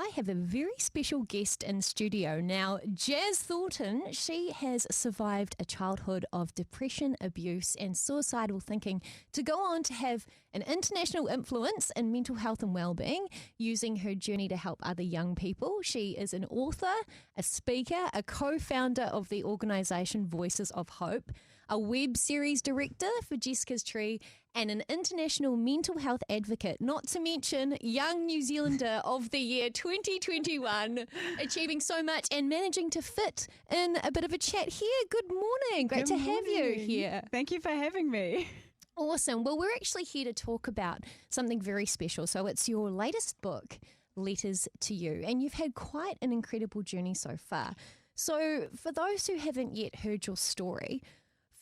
I have a very special guest in studio. Now, Jazz Thornton, she has survived a childhood of depression, abuse and suicidal thinking to go on to have an international influence in mental health and well-being, using her journey to help other young people. She is an author, a speaker, a co-founder of the organisation Voices of Hope, a web series director for Jessica's Tree, and an international mental health advocate, not to mention Young New Zealander of the Year 2021, achieving so much and managing to fit in a bit of a chat here. Good morning. Great to have you here. Thank you for having me. Awesome. Well, we're actually here to talk about something very special. So it's your latest book, Letters to You, and you've had quite an incredible journey so far. So for those who haven't yet heard your story,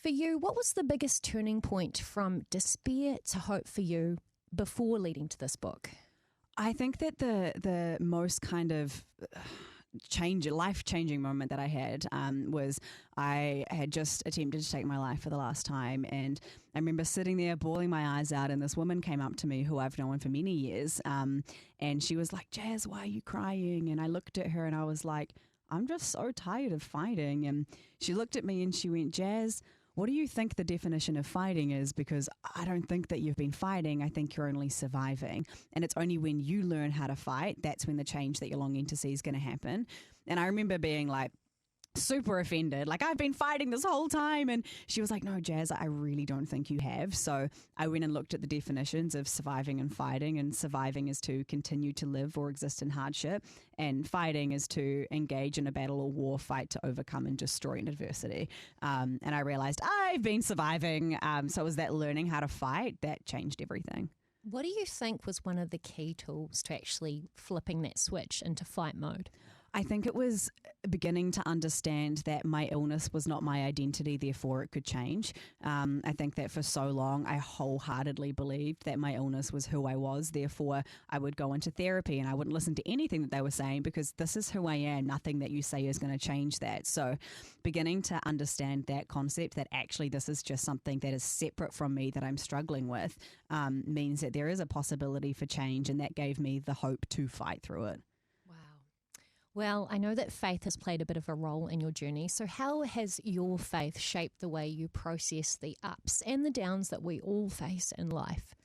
for you, what was the biggest turning point from despair to hope for you before leading to this book? I think that the most kind of life-changing moment that I had was I had just attempted to take my life for the last time, and I remember sitting there bawling my eyes out, and this woman came up to me who I've known for many years, and she was like, "Jazz, why are you crying?" And I looked at her and I was like, "I'm just so tired of fighting." And she looked at me and she went, "Jazz, what do you think the definition of fighting is? Because I don't think that you've been fighting. I think you're only surviving. And it's only when you learn how to fight, that's when the change that you're longing to see is going to happen." And I remember being like, super offended, like, I've been fighting this whole time. And she was like, "No, Jazz, I really don't think you have." So I went and looked at the definitions of surviving and fighting, and surviving is to continue to live or exist in hardship, and fighting is to engage in a battle or war, fight to overcome and destroy an adversity. And I realized I've been surviving. So it was that learning how to fight that changed everything. What do you think was one of the key tools to actually flipping that switch into fight mode? I think it was beginning to understand that my illness was not my identity, therefore it could change. I think that for so long I wholeheartedly believed that my illness was who I was, therefore I would go into therapy and I wouldn't listen to anything that they were saying because this is who I am, nothing that you say is going to change that. So beginning to understand that concept, that actually this is just something that is separate from me that I'm struggling with, means that there is a possibility for change, and that gave me the hope to fight through it. Well, I know that faith has played a bit of a role in your journey. So how has your faith shaped the way you process the ups and the downs that we all face in life?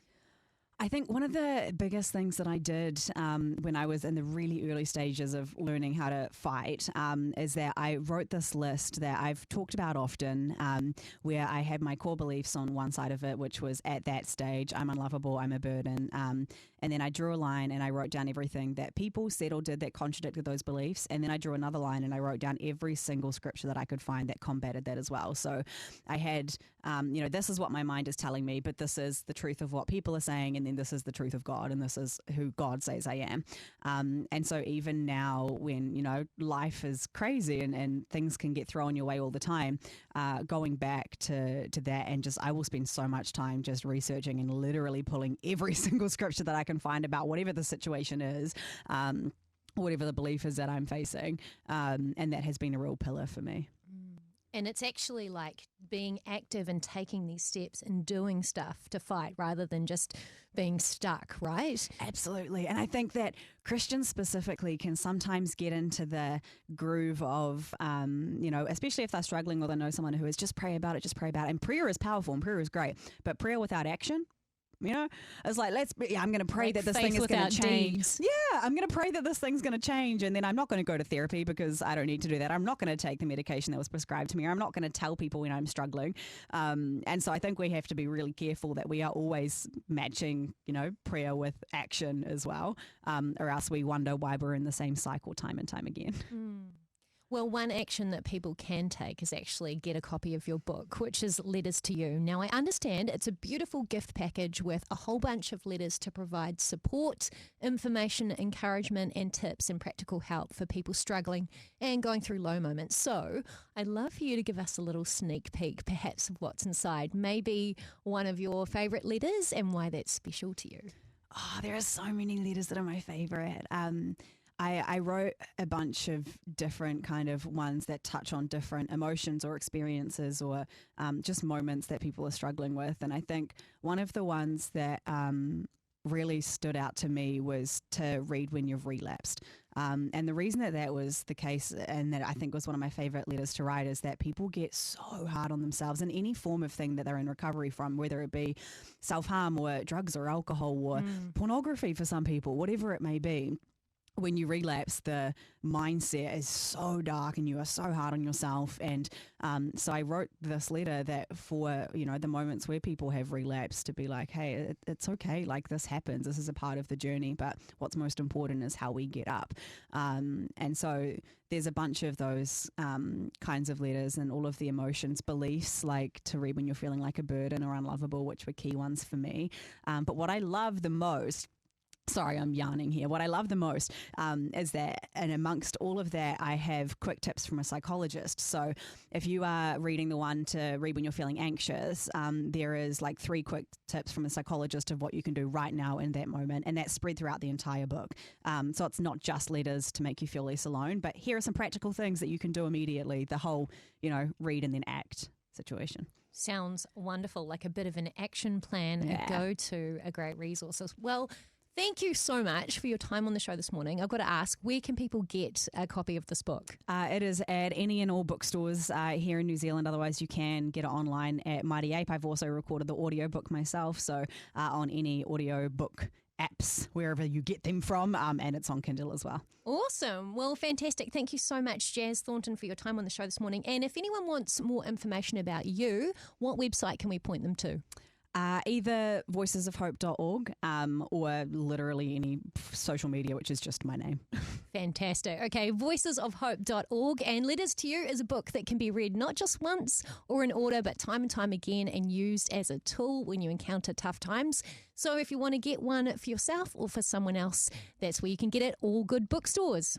I think one of the biggest things that I did when I was in the really early stages of learning how to fight is that I wrote this list that I've talked about often, where I had my core beliefs on one side of it, which was at that stage, I'm unlovable, I'm a burden. And then I drew a line and I wrote down everything that people said or did that contradicted those beliefs. And then I drew another line and I wrote down every single scripture that I could find that combated that as well. So I had, this is what my mind is telling me, but this is the truth of what people are saying. And then this is the truth of God, and this is who God says I am. And so even now when, life is crazy and things can get thrown your way all the time, going back to that, and just, I will spend so much time just researching and literally pulling every single scripture that I can find about whatever the situation is, whatever the belief is that I'm facing. And that has been a real pillar for me. And it's actually like being active and taking these steps and doing stuff to fight rather than just being stuck, right? Absolutely. And I think that Christians specifically can sometimes get into the groove of, especially if they're struggling or they know someone who is just pray about it. And prayer is powerful and prayer is great, but prayer without action, it's like, I'm going to pray that this thing is going to change. Deeds. Yeah, I'm going to pray that this thing's going to change. And then I'm not going to go to therapy because I don't need to do that. I'm not going to take the medication that was prescribed to me. Or I'm not going to tell people when I'm struggling. And so I think we have to be really careful that we are always matching, prayer with action as well. Or else we wonder why we're in the same cycle time and time again. Well, one action that people can take is actually get a copy of your book, which is Letters to You. Now, I understand it's a beautiful gift package with a whole bunch of letters to provide support, information, encouragement, and tips and practical help for people struggling and going through low moments. So I'd love for you to give us a little sneak peek, perhaps, of what's inside. Maybe one of your favourite letters and why that's special to you. Oh, there are so many letters that are my favourite. I wrote a bunch of different kind of ones that touch on different emotions or experiences or just moments that people are struggling with. And I think one of the ones that really stood out to me was to read when you've relapsed. And the reason that was the case, and that I think was one of my favorite letters to write, is that people get so hard on themselves in any form of thing that they're in recovery from, whether it be self-harm or drugs or alcohol or pornography for some people, whatever it may be. When you relapse, the mindset is so dark and you are so hard on yourself. And so I wrote this letter that for, the moments where people have relapsed, to be like, hey, it's okay. Like, this happens. This is a part of the journey. But what's most important is how we get up. And so there's a bunch of those kinds of letters, and all of the emotions, beliefs, like to read when you're feeling like a burden or unlovable, which were key ones for me. But what I love the most, sorry, I'm yarning here. What I love the most is that, and amongst all of that, I have quick tips from a psychologist. So if you are reading the one to read when you're feeling anxious, there is like 3 quick tips from a psychologist of what you can do right now in that moment. And that's spread throughout the entire book. So it's not just letters to make you feel less alone, but here are some practical things that you can do immediately. The whole, read and then act situation. Sounds wonderful, like a bit of an action plan, a go-to, a great resource. Well, thank you so much for your time on the show this morning. I've got to ask, where can people get a copy of this book? It is at any and all bookstores here in New Zealand. Otherwise, you can get it online at Mighty Ape. I've also recorded the audiobook myself, so on any audiobook apps, wherever you get them from, and it's on Kindle as well. Awesome. Well, fantastic. Thank you so much, Jazz Thornton, for your time on the show this morning. And if anyone wants more information about you, what website can we point them to? Either voicesofhope.org or literally any social media, which is just my name. Fantastic. Okay, voicesofhope.org. And Letters to You is a book that can be read not just once or in order, but time and time again, and used as a tool when you encounter tough times. So if you want to get one for yourself or for someone else, that's where you can get it, all good bookstores.